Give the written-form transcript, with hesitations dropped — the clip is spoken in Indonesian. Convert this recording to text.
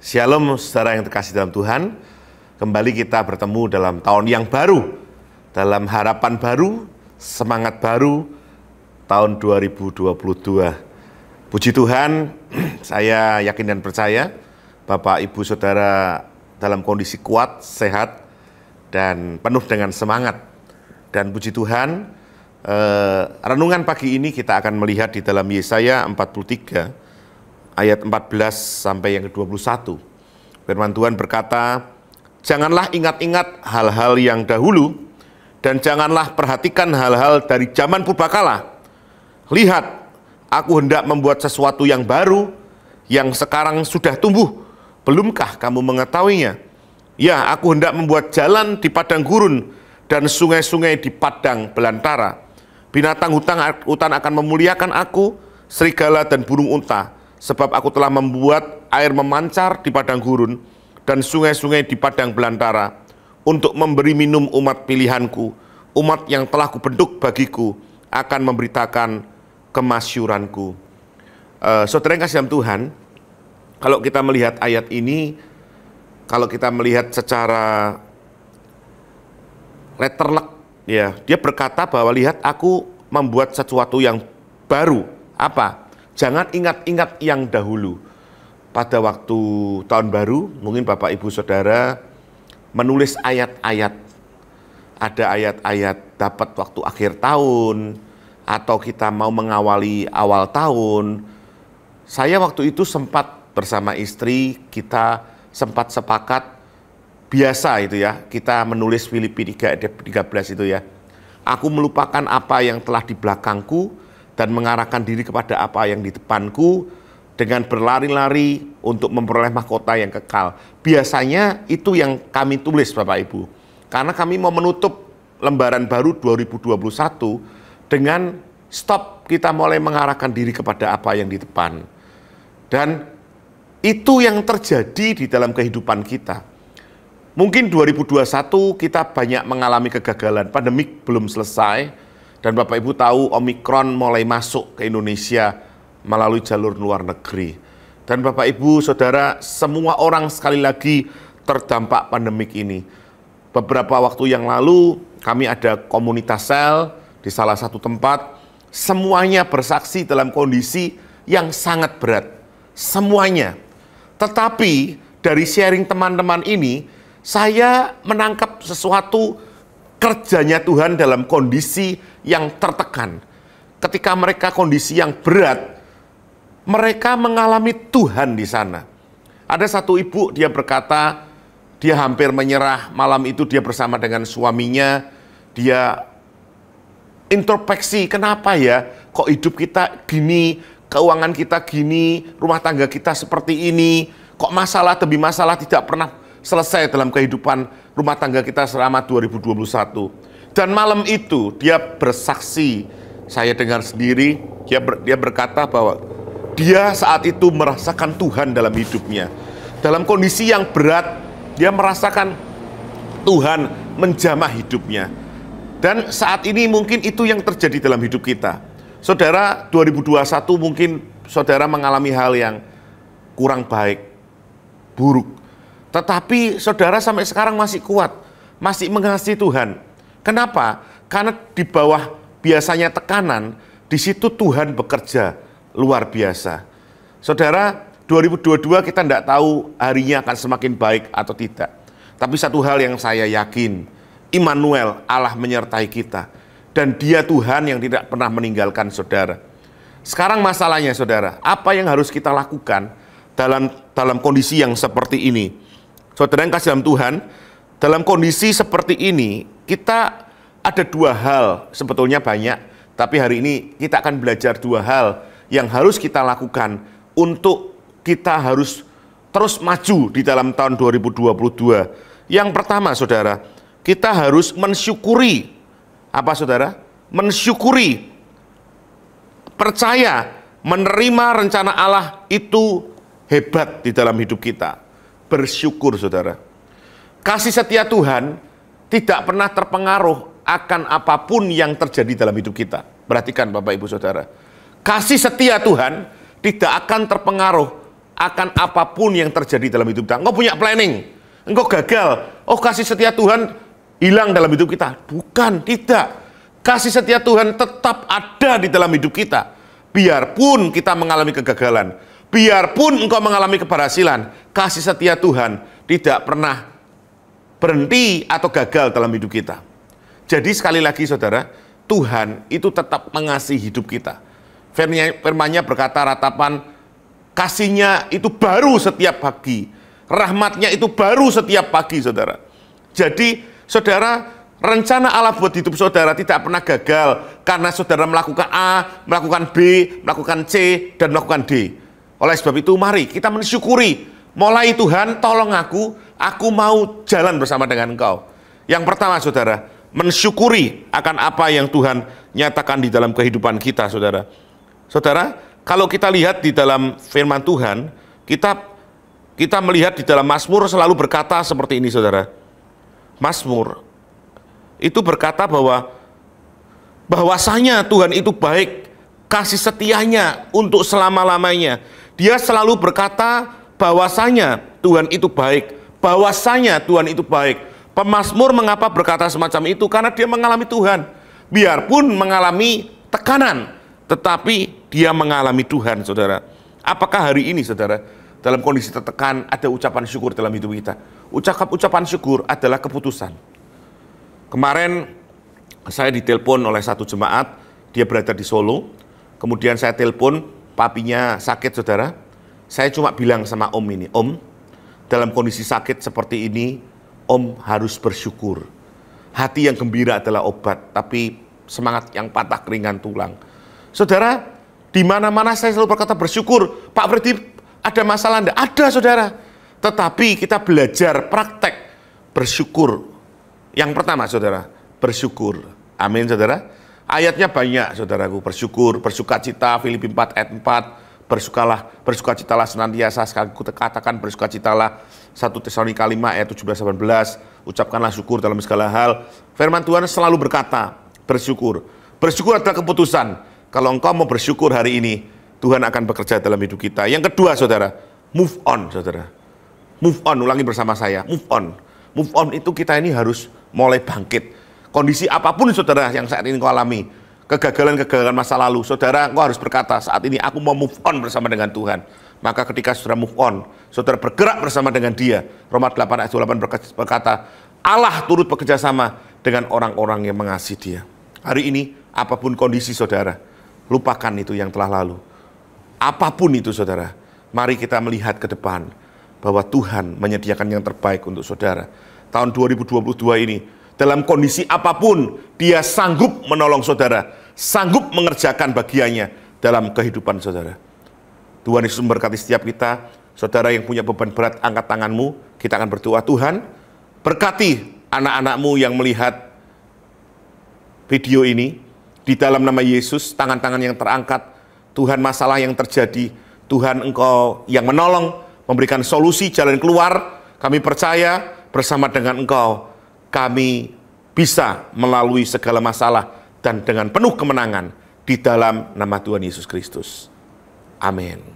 Shalom saudara yang terkasih dalam Tuhan. Kembali kita bertemu dalam tahun yang baru, dalam harapan baru, semangat baru, tahun 2022. Puji Tuhan, saya yakin dan percaya Bapak Ibu Saudara dalam kondisi kuat, sehat, dan penuh dengan semangat. Dan puji Tuhan, renungan pagi ini kita akan melihat di dalam Yesaya 43 ayat 14 sampai yang ke-21. Firman Tuhan berkata, "Janganlah ingat-ingat hal-hal yang dahulu, dan janganlah perhatikan hal-hal dari zaman purbakala. Lihat, aku hendak membuat sesuatu yang baru, yang sekarang sudah tumbuh. Belumkah kamu mengetahuinya? Ya, aku hendak membuat jalan di padang gurun, dan sungai-sungai di padang belantara. Binatang hutan akan memuliakan aku, serigala dan burung unta. Sebab aku telah membuat air memancar di padang gurun dan sungai-sungai di padang belantara untuk memberi minum umat pilihanku, umat yang telah kubentuk bagiku, akan memberitakan kemasyuranku." Saudara yang kasih dalam Tuhan, kalau kita melihat ayat ini, kalau kita melihat secara letterlek, ya, dia berkata bahwa lihat aku membuat sesuatu yang baru. Apa? Jangan ingat-ingat yang dahulu. Pada waktu tahun baru, mungkin Bapak Ibu Saudara menulis ayat-ayat. Ada ayat-ayat dapat waktu akhir tahun, atau kita mau mengawali awal tahun. Saya waktu itu sempat bersama istri, kita sempat sepakat, biasa itu ya, kita menulis Filipi 3 ayat 13 itu ya. Aku melupakan apa yang telah di belakangku, dan mengarahkan diri kepada apa yang di depanku, dengan berlari-lari untuk memperoleh mahkota yang kekal. Biasanya itu yang kami tulis Bapak Ibu, karena kami mau menutup lembaran baru 2021 dengan stop, kita mulai mengarahkan diri kepada apa yang di depan. Dan itu yang terjadi di dalam kehidupan kita. Mungkin 2021 kita banyak mengalami kegagalan, pandemik belum selesai. Dan Bapak Ibu tahu Omikron mulai masuk ke Indonesia melalui jalur luar negeri. Dan Bapak Ibu Saudara, semua orang sekali lagi terdampak pandemik ini. Beberapa waktu yang lalu kami ada komunitas sel di salah satu tempat. Semuanya bersaksi dalam kondisi yang sangat berat. Semuanya. Tetapi dari sharing teman-teman ini, saya menangkap sesuatu kerjanya Tuhan dalam kondisi yang tertekan. Ketika mereka kondisi yang berat, mereka mengalami Tuhan di sana. Ada satu ibu, dia berkata, dia hampir menyerah. Malam itu dia bersama dengan suaminya, dia introspeksi, kenapa ya kok hidup kita gini, keuangan kita gini, rumah tangga kita seperti ini, kok masalah demi masalah tidak pernah selesai dalam kehidupan rumah tangga kita selama 2021. Dan malam itu dia bersaksi, saya dengar sendiri, dia berkata bahwa dia saat itu merasakan Tuhan dalam hidupnya. Dalam kondisi yang berat, dia merasakan Tuhan menjamah hidupnya. Dan saat ini mungkin itu yang terjadi dalam hidup kita. Saudara, 2021 mungkin saudara mengalami hal yang kurang baik, buruk. Tetapi saudara sampai sekarang masih kuat, masih mengasihi Tuhan. Kenapa? Karena di bawah biasanya tekanan, di situ Tuhan bekerja luar biasa. Saudara, 2022 kita tidak tahu harinya akan semakin baik atau tidak. Tapi satu hal yang saya yakin, Immanuel, Allah menyertai kita. Dan Dia Tuhan yang tidak pernah meninggalkan saudara. Sekarang masalahnya saudara, apa yang harus kita lakukan dalam kondisi yang seperti ini? Saudara yang kasih dalam Tuhan, dalam kondisi seperti ini, kita ada dua hal, sebetulnya banyak, tapi hari ini kita akan belajar dua hal yang harus kita lakukan untuk kita harus terus maju di dalam tahun 2022. Yang pertama saudara, kita harus mensyukuri. Apa saudara? Mensyukuri. Percaya, menerima rencana Allah itu hebat di dalam hidup kita. Bersyukur saudara. Kasih setia Tuhan tidak pernah terpengaruh akan apapun yang terjadi dalam hidup kita. Perhatikan Bapak Ibu Saudara. Kasih setia Tuhan tidak akan terpengaruh akan apapun yang terjadi dalam hidup kita. Engkau punya planning, engkau gagal, oh kasih setia Tuhan hilang dalam hidup kita. Bukan, tidak. Kasih setia Tuhan tetap ada di dalam hidup kita. Biarpun kita mengalami kegagalan, biarpun engkau mengalami keberhasilan, kasih setia Tuhan tidak pernah berhenti atau gagal dalam hidup kita. Jadi sekali lagi saudara, Tuhan itu tetap mengasihi hidup kita. Firman-Nya berkata, ratapan kasih-Nya itu baru setiap pagi. Rahmat-Nya itu baru setiap pagi, saudara. Jadi, saudara, rencana Allah buat hidup saudara tidak pernah gagal karena saudara melakukan A, melakukan B, melakukan C, dan melakukan D. Oleh sebab itu, mari kita mensyukuri. Mulai Tuhan, tolong aku mau jalan bersama dengan Engkau. Yang pertama, saudara, mensyukuri akan apa yang Tuhan nyatakan di dalam kehidupan kita, saudara. Saudara, kalau kita lihat di dalam firman Tuhan, kita melihat di dalam Mazmur selalu berkata seperti ini, saudara. Mazmur itu berkata bahwasanya Tuhan itu baik, kasih setianya untuk selama-lamanya. Dia selalu berkata bahwasanya Tuhan itu baik, bahwasanya Tuhan itu baik. Pemazmur mengapa berkata semacam itu? Karena dia mengalami Tuhan. Biarpun mengalami tekanan, tetapi dia mengalami Tuhan, saudara. Apakah hari ini, saudara, dalam kondisi tertekan ada ucapan syukur dalam hidup kita? Ucapan syukur adalah keputusan. Kemarin saya ditelepon oleh satu jemaat, dia berada di Solo. Kemudian saya telepon, papinya sakit, saudara. Saya cuma bilang sama Om ini, Om, dalam kondisi sakit seperti ini, Om harus bersyukur. Hati yang gembira adalah obat, tapi semangat yang patah keringan tulang. Saudara, di mana-mana saya selalu berkata bersyukur. Pak Freddy, ada masalah enggak? Ada, saudara. Tetapi kita belajar praktek bersyukur. Yang pertama, saudara, bersyukur. Amin, saudara. Ayatnya banyak, saudaraku. Bersyukur, bersukacita, Filipi 4 ayat 4. Bersukacitalah senantiasa, sekali katakan bersukacitalah. 1 Tesalonika 5 ayat 17-18, ucapkanlah syukur dalam segala hal. Firman Tuhan selalu berkata, bersyukur. Bersyukur adalah keputusan. Kalau engkau mau bersyukur hari ini, Tuhan akan bekerja dalam hidup kita. Yang kedua, saudara, move on, saudara. Move on, ulangi bersama saya, move on. Move on itu kita ini harus mulai bangkit. Kondisi apapun, saudara, yang saat ini kau alami, kegagalan-kegagalan masa lalu, saudara, engkau harus berkata, saat ini aku mau move on bersama dengan Tuhan. Maka ketika saudara move on, saudara bergerak bersama dengan Dia. Roma 8 ayat 28 berkata, Allah turut bekerja sama dengan orang-orang yang mengasihi Dia. Hari ini, apapun kondisi saudara, lupakan itu yang telah lalu. Apapun itu, saudara, mari kita melihat ke depan bahwa Tuhan menyediakan yang terbaik untuk saudara. Tahun 2022 ini, dalam kondisi apapun, Dia sanggup menolong saudara, sanggup mengerjakan bagiannya dalam kehidupan saudara. Tuhan Yesus memberkati setiap kita. Saudara yang punya beban berat, angkat tanganmu. Kita akan berdoa, Tuhan, berkati anak-anakmu yang melihat video ini. Di dalam nama Yesus, tangan-tangan yang terangkat. Tuhan, masalah yang terjadi. Tuhan, Engkau yang menolong, memberikan solusi, jalan keluar. Kami percaya bersama dengan Engkau, kami bisa melalui segala masalah dan dengan penuh kemenangan di dalam nama Tuhan Yesus Kristus. Amin.